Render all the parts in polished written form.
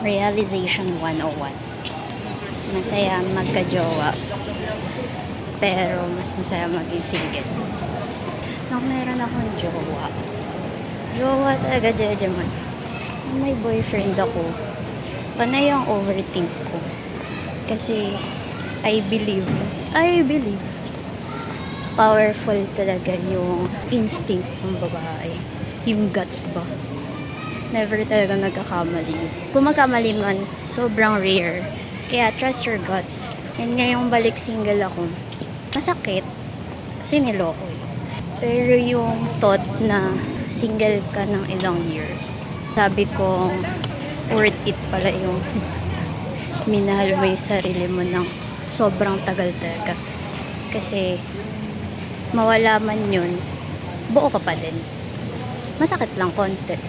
Realization 101. Masaya magka-jowa, pero mas masaya maging single. Nung meron akong jowa talaga, Jejeman. Nung may boyfriend ako, panay ang overthink ko. Kasi, I believe, powerful talaga yung instinct ng babae. Yung guts ba? Never talaga nagkakamali. Kung magkamali man, sobrang rare. Kaya trust your guts. And ngayong balik single ako, masakit. Kasi niloko eh. Pero yung thought na single ka ng ilang years, sabi ko, worth it pala yung minahal mo yung sarili mo ng sobrang tagal talaga. Kasi, mawala man yun, buo ka pa din. Masakit lang konti.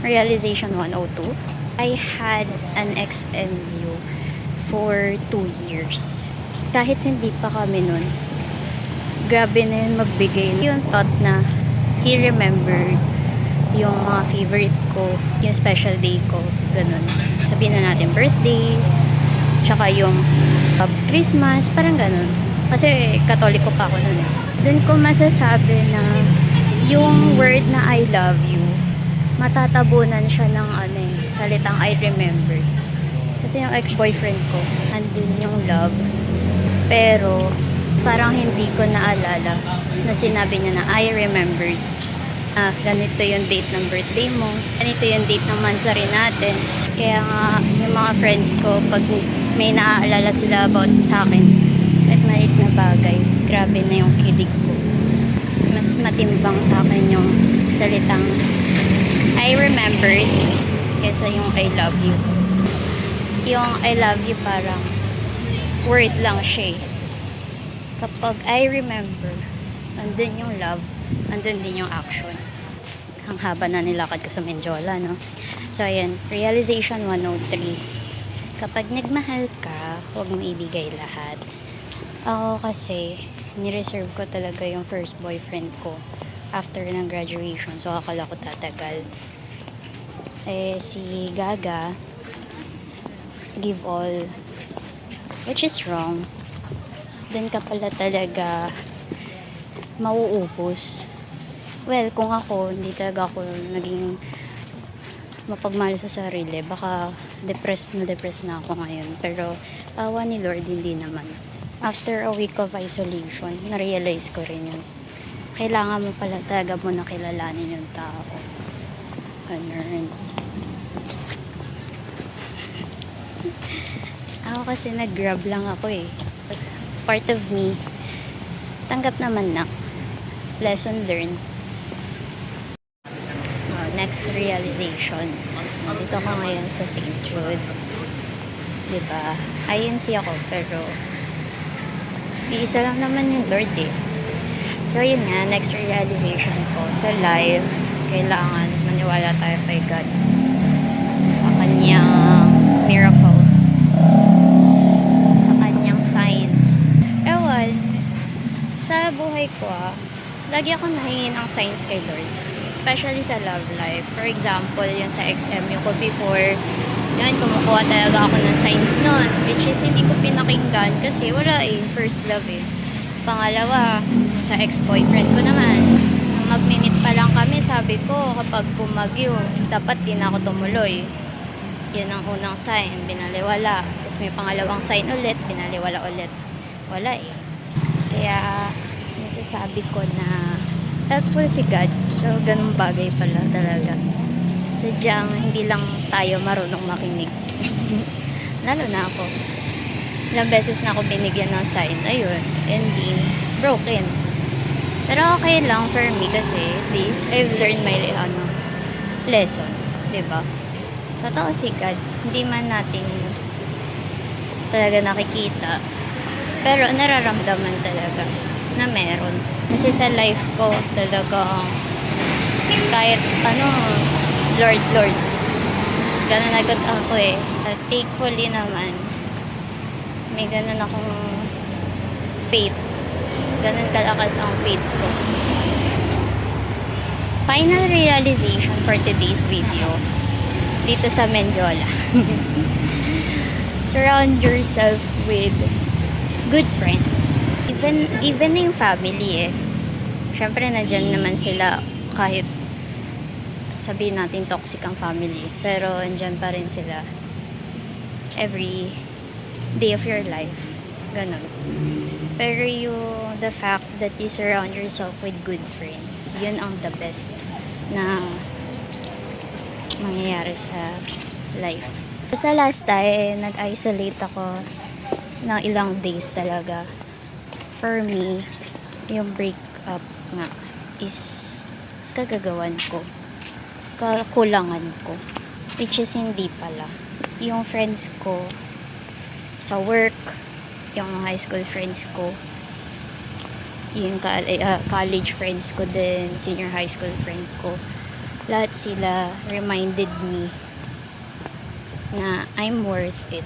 Realization 102, I had an ex-MU for 2 years. Kahit hindi pa kami nun, grabe na yun magbigay. Yung thought na he remembered yung mga favorite ko, yung special day ko, ganun. Sabihin na natin birthdays, tsaka yung Christmas, parang ganun. Kasi katoliko pa ako nun eh. Doon ko masasabi na yung word na I love you, matatabunan siya ng salitang I remember. Kasi yung ex-boyfriend ko, andun yung love. Pero, parang hindi ko naalala na sinabi niya na I remembered. Ganito yung date ng birthday mo. Ganito yung date ng mansari natin. Kaya nga, yung mga friends ko, pag may naaalala sila about sa akin, at maliit na bagay, grabe na yung kilig ko. Mas matimbang sa akin yung salitang I remembered kesa yung I love you. Yung I love you parang word lang siya eh. Kapag I remember, andun yung love, andun din yung action. Ang haba na nilakad ko sa Menjola, no? So, ayan, realization 103. Kapag nagmahal ka, huwag mo ibigay lahat. Ako kasi, nireserve ko talaga yung first boyfriend ko after ng graduation. So, akala ko tatagal. Si Gaga, give all, which is wrong. Then ka pala talaga mauubos. Well, kung ako, hindi talaga ako naging mapagmahal sa sarili. Baka depressed na ako ngayon. Pero, awa ni Lord, hindi naman. After a week of isolation, na-realize ko rin yun. Kailangan mo pala talaga mo nakilalanin yung tao. Ganun. Ako kasi nag-grab lang ako eh. Part of me, tanggap naman na. Lesson learned. Next realization. Dito ako ngayon sa St. Jude. Diba? INC ako, pero iisa lang naman yung Lord eh. So, yun nga, next realization ko sa life, kailangan maniwala tayo kay God sa kanyang miracles, sa kanyang signs. Ewan, sa buhay ko lagi ako nahingi ng signs kay Lord. Especially sa love life. For example, yung sa XMU ko before, yun, kumukuha talaga ako ng signs nun. Which is, hindi ko pinakinggan kasi wala eh, first love eh. Pangalawa, sa ex-boyfriend ko naman. Nung mag-minute pa lang kami, sabi ko, kapag bumagyo, dapat di na ako tumuloy. Yun ang unang sign, binaliwala. Tapos may pangalawang sign ulit, binaliwala ulit. Wala eh. Kaya, nasasabi ko na helpful si God. So, ganung bagay pala talaga. Sadyang hindi lang tayo marunong makinig. Lalo na ako. Ilang beses na ako binigyan ng sign. Ayun. Ending. Broken. Pero okay lang for me kasi at least I've learned my lesson. Diba? Totoo si God. Hindi man natin talaga nakikita. Pero nararamdaman talaga na meron. Kasi sa life ko talaga kahit Lord, ganun agad ako eh. Thankfully naman, may ganun akong faith. Ganun kalakas ang faith ko. Final realization for today's video. dito sa Mendiola. Surround yourself with good friends. Even na yung family eh. Syempre nandyan naman sila kahit sabihin natin toxic ang family. Pero andyan pa rin sila every day of your life. Ganon. Pero the fact that you surround yourself with good friends, yun ang the best na mangyayari sa life. Sa last time, nag-isolate ako ng ilang days talaga. For me, yung breakup nga is kagagawan ko. Kakulangan ko. Which is hindi pala. Yung friends ko sa work, yung high school friends ko, yung college friends ko din, senior high school friend ko, lahat sila reminded me na I'm worth it,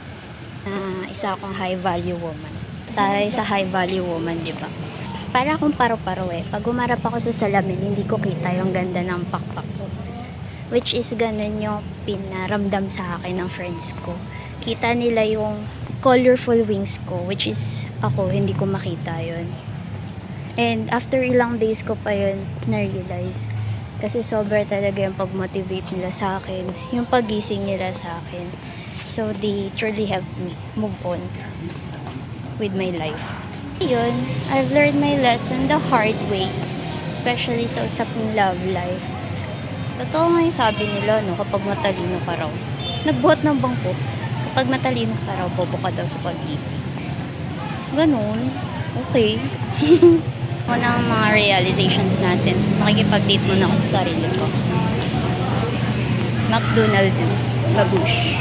na isa akong high value woman. Taray sa high value woman, di ba? Para akong paro-paro eh. Pag umarap ako sa salamin, hindi ko kita yung ganda ng pakpak ko. Which is ganun yung pinaramdam sa akin ng friends ko. Kita nila yung colorful wings ko, which is ako, hindi ko makita yun. And after ilang days ko pa yun na-realize. Kasi sobra talaga yung pag-motivate nila sa akin, yung pagising nila sa akin. So, they truly helped me move on with my life. Yun, I've learned my lesson the hard way, especially sa usaping love life. Totoo nga yung sabi nila, no, kapag matalino ka raw. Nagbuhat ng bangko, kapag matalino ka raw, bobo ka daw sa pag-ibig. Ganun. Okay. Una ang mga realizations natin. Makikipag-date muna ako sa sarili ko. McDonald. Babush.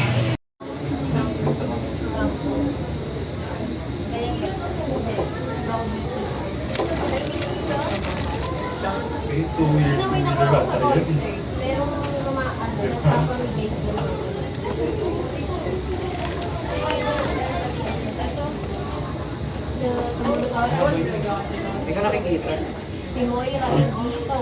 Hindi ka nakikita. Si Moira dito.